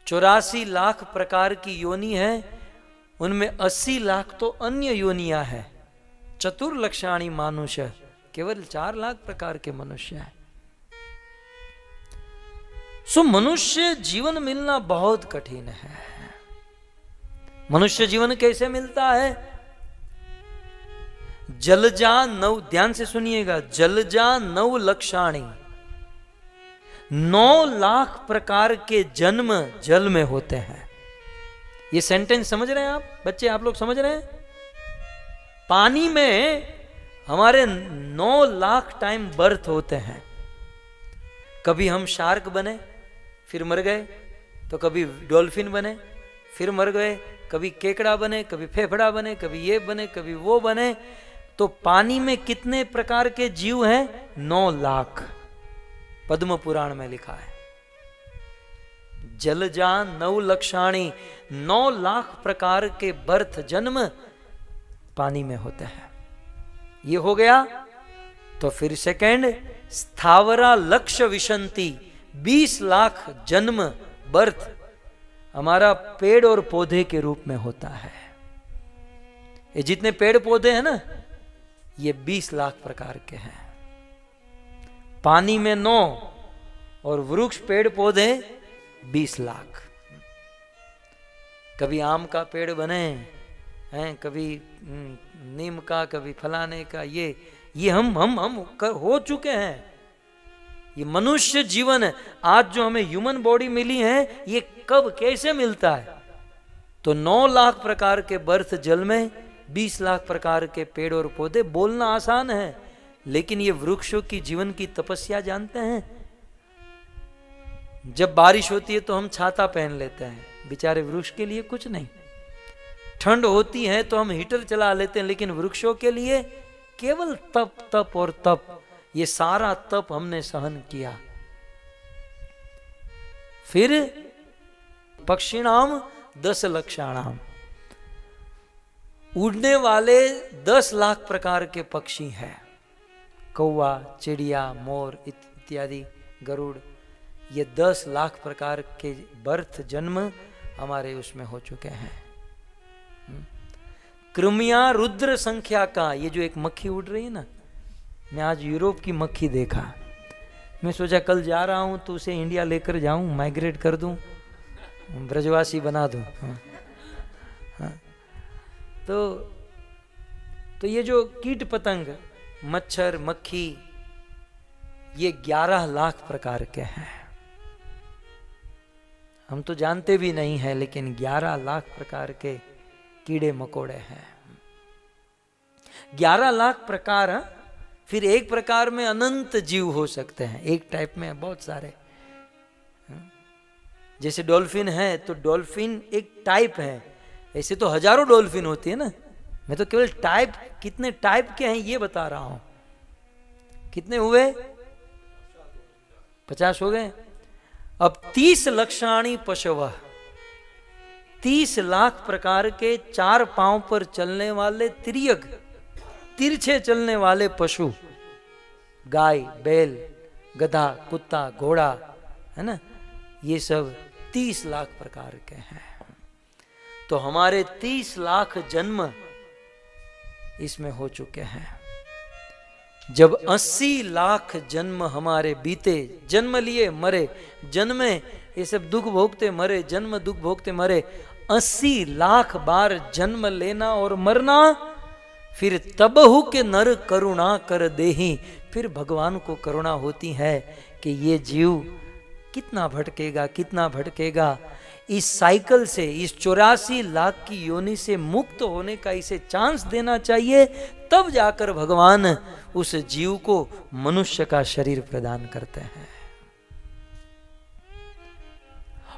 84 लाख प्रकार की योनि है, उनमें 80 लाख तो अन्य योनियां है। चतुर्लक्षाणी मानुष्य, केवल 4 लाख प्रकार के मनुष्य हैं। सो मनुष्य जीवन मिलना बहुत कठिन है। मनुष्य जीवन कैसे मिलता है? जलजा 9, ध्यान से सुनिएगा, जलजा 9 लक्षाणी, 9 लाख प्रकार के जन्म जल में होते हैं। ये सेंटेंस समझ रहे हैं आप बच्चे? आप लोग समझ रहे हैं? पानी में हमारे 9 लाख टाइम बर्थ होते हैं। कभी हम शार्क बने फिर मर गए, तो कभी डॉल्फिन बने फिर मर गए, कभी केकड़ा बने, कभी फेफड़ा बने, कभी ये बने, कभी वो बने। तो पानी में कितने प्रकार के जीव हैं? 9 लाख। पद्म पुराण में लिखा है, जलजा 9 लक्षाणी, 9 लाख प्रकार के बर्थ जन्म पानी में होते हैं। ये हो गया। तो फिर सेकंड, स्थावरा लक्ष्य विशंति, 20 लाख जन्म बर्थ हमारा पेड़ और पौधे के रूप में होता है। ये जितने पेड़ पौधे हैं ना, ये 20 लाख प्रकार के हैं। पानी में 9 और वृक्ष पेड़ पौधे 20 लाख। कभी आम का पेड़ बने हैं, कभी नीम का, कभी फलाने का। ये हम हो चुके हैं। ये मनुष्य जीवन है। आज जो हमें ह्यूमन बॉडी मिली है, ये कब कैसे मिलता है? तो 9 लाख प्रकार के बर्थ जल में 20 लाख प्रकार के पेड़ और पौधे। बोलना आसान है, लेकिन ये वृक्षों की जीवन की तपस्या जानते हैं? जब बारिश होती है तो हम छाता पहन लेते हैं, बेचारे वृक्ष के लिए कुछ नहीं। ठंड होती है तो हम हीटर चला लेते हैं, लेकिन वृक्षों के लिए केवल तप तप और तप। ये सारा तप हमने सहन किया। फिर पक्षिणाम 10 लक्षाणाम, उड़ने वाले 10 लाख प्रकार के पक्षी हैं। कौवा, चिड़िया, मोर इत्यादि, गरुड़, ये 10 लाख प्रकार के बर्थ जन्म हमारे उसमें हो चुके हैं। कृमिया रुद्र संख्या का, ये जो एक मक्खी उड़ रही है ना, मैं आज यूरोप की मक्खी देखा। मैं सोचा कल जा रहा हूं तो उसे इंडिया लेकर जाऊं, माइग्रेट कर दूं, ब्रजवासी बना दूं। हाँ। तो ये जो कीट पतंग, मच्छर, मक्खी, ये 11 लाख प्रकार के हैं। हम तो जानते भी नहीं हैं, लेकिन 11 लाख प्रकार के कीड़े मकोड़े हैं। 11 लाख प्रकार। फिर एक प्रकार में अनंत जीव हो सकते हैं, एक टाइप में बहुत सारे। जैसे डॉल्फिन है, तो डॉल्फिन एक टाइप है। ऐसे तो हजारों डॉल्फिन होती है ना। मैं तो केवल टाइप, कितने टाइप के हैं ये बता रहा हूं। कितने हुए? 50 हो गए। अब 30 लक्षाणी पशव, 30 लाख प्रकार के 4 पांव पर चलने वाले तिर्यक, तिरछे चलने वाले पशु, गाय, बैल, गधा, कुत्ता, घोड़ा, है ना, ये सब 30 लाख प्रकार के हैं। तो हमारे 30 लाख जन्म इसमें हो चुके हैं। जब 80 लाख जन्म हमारे बीते, जन्म लिए मरे, जन्मे, ये सब दुख भोगते मरे, जन्म दुख भोगते मरे, 80 लाख बार जन्म लेना और मरना, फिर तबहु के नर करुणा कर देही। फिर भगवान को करुणा होती है कि ये जीव कितना भटकेगा, कितना भटकेगा। इस साइकिल से, इस 84 लाख की योनि से मुक्त होने का इसे चांस देना चाहिए, तब जाकर भगवान उस जीव को मनुष्य का शरीर प्रदान करते हैं।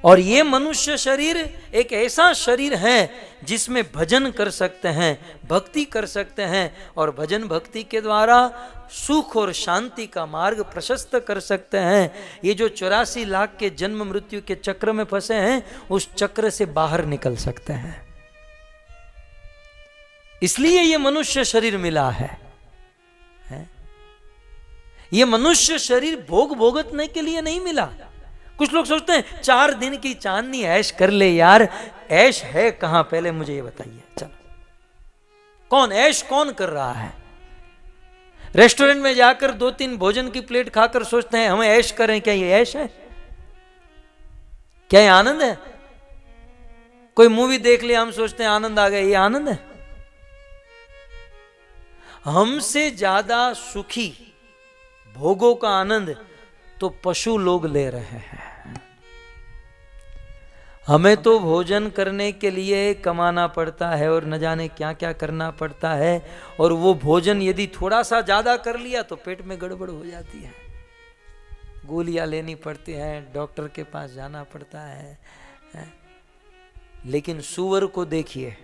और ये मनुष्य शरीर एक ऐसा शरीर है जिसमें भजन कर सकते हैं, भक्ति कर सकते हैं, और भजन भक्ति के द्वारा सुख और शांति का मार्ग प्रशस्त कर सकते हैं। ये जो 84 लाख के जन्म मृत्यु के चक्र में फंसे हैं, उस चक्र से बाहर निकल सकते हैं। इसलिए ये मनुष्य शरीर मिला है। ये मनुष्य शरीर भोग भोगतने के लिए नहीं मिला। कुछ लोग सोचते हैं 4 दिन की चांदनी ऐश कर ले यार, ऐश है कहां पहले मुझे ये बताइए। चलो कौन ऐश कौन कर रहा है? रेस्टोरेंट में जाकर 2-3 भोजन की प्लेट खाकर सोचते हैं हम ऐश करें, क्या ये ऐश है? क्या ये आनंद है? कोई मूवी देख लिया हम सोचते हैं आनंद आ गया, ये आनंद है? हमसे ज्यादा सुखी भोगों का आनंद तो पशु लोग ले रहे हैं। हमें तो भोजन करने के लिए कमाना पड़ता है और न जाने क्या क्या करना पड़ता है, और वो भोजन यदि थोड़ा सा ज्यादा कर लिया तो पेट में गड़बड़ हो जाती है, गोलियां लेनी पड़ती हैं, डॉक्टर के पास जाना पड़ता है। लेकिन सूअर को देखिए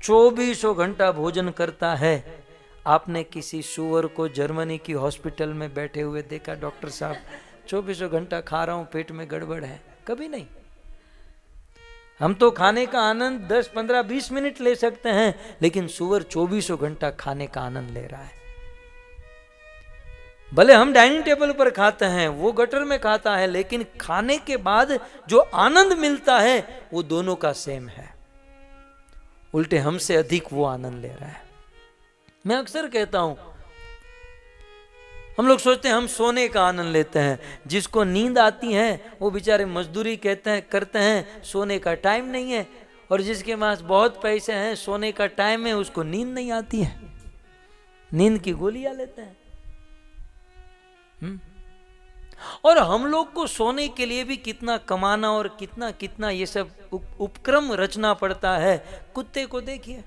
24 घंटा भोजन करता है। आपने किसी सूअर को जर्मनी की हॉस्पिटल में बैठे हुए देखा, डॉक्टर साहब 24 घंटा खा रहा हूं, पेट में गड़बड़ है? कभी नहीं। हम तो खाने का आनंद 10, 15, 20 मिनट ले सकते हैं, लेकिन सूअर 24 घंटा खाने का आनंद ले रहा है। भले हम डाइनिंग टेबल पर खाते हैं, वो गटर में खाता है, लेकिन खाने के बाद जो आनंद मिलता है वो दोनों का सेम है। उल्टे हमसे अधिक वो आनंद ले रहा है। मैं अक्सर कहता हूं, हम लोग सोचते हैं हम सोने का आनंद लेते हैं, जिसको नींद आती है वो बेचारे मजदूरी करते हैं, सोने का टाइम नहीं है, और जिसके पास बहुत पैसे हैं, सोने का टाइम है, उसको नींद नहीं आती है, नींद की गोलियां लेते हैं। और हम लोग को सोने के लिए भी कितना कमाना और कितना कितना ये सब उपक्रम रचना पड़ता है। कुत्ते को देखिए,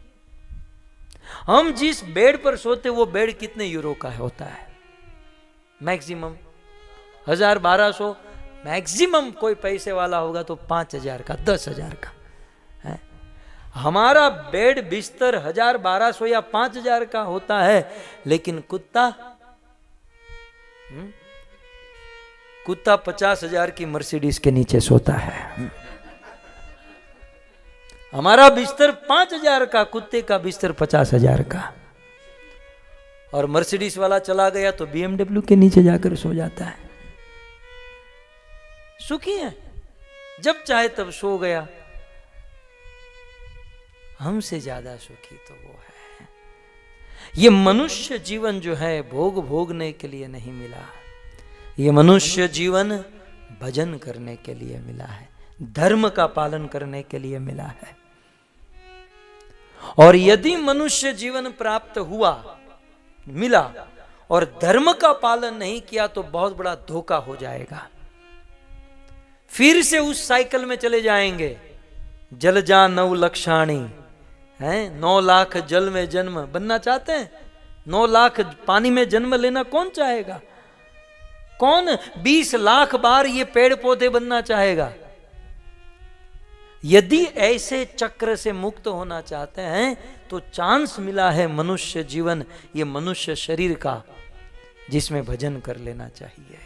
हम जिस बेड पर सोते वो बेड कितने यूरो का होता है? मैक्सिमम 1000-1200, मैक्सिमम कोई पैसे वाला होगा तो 5000 का, 10,000 का है। हमारा बेड बिस्तर 1000-1200 या 5000 का होता है, लेकिन कुत्ता 50,000 की मर्सिडीज के नीचे सोता है। हमारा बिस्तर 5000 का, कुत्ते का बिस्तर 50,000 का। और मर्सिडीज वाला चला गया तो BMW के नीचे जाकर सो जाता है। सुखी है, जब चाहे तब सो गया। हमसे ज्यादा सुखी तो वो है। ये मनुष्य जीवन जो है भोगने के लिए नहीं मिला, ये मनुष्य जीवन भजन करने के लिए मिला है, धर्म का पालन करने के लिए मिला है। और यदि मनुष्य जीवन प्राप्त हुआ, मिला, और धर्म का पालन नहीं किया तो बहुत बड़ा धोखा हो जाएगा। फिर से उस साइकिल में चले जाएंगे, जल जा 9 लक्षाणी हैं, 9 लाख जल में जन्म बनना चाहते हैं? 9 लाख पानी में जन्म लेना कौन चाहेगा? कौन 20 लाख बार ये पेड़ पौधे बनना चाहेगा? यदि ऐसे चक्र से मुक्त होना चाहते हैं तो चांस मिला है मनुष्य जीवन, ये मनुष्य शरीर का, जिसमें भजन कर लेना चाहिए।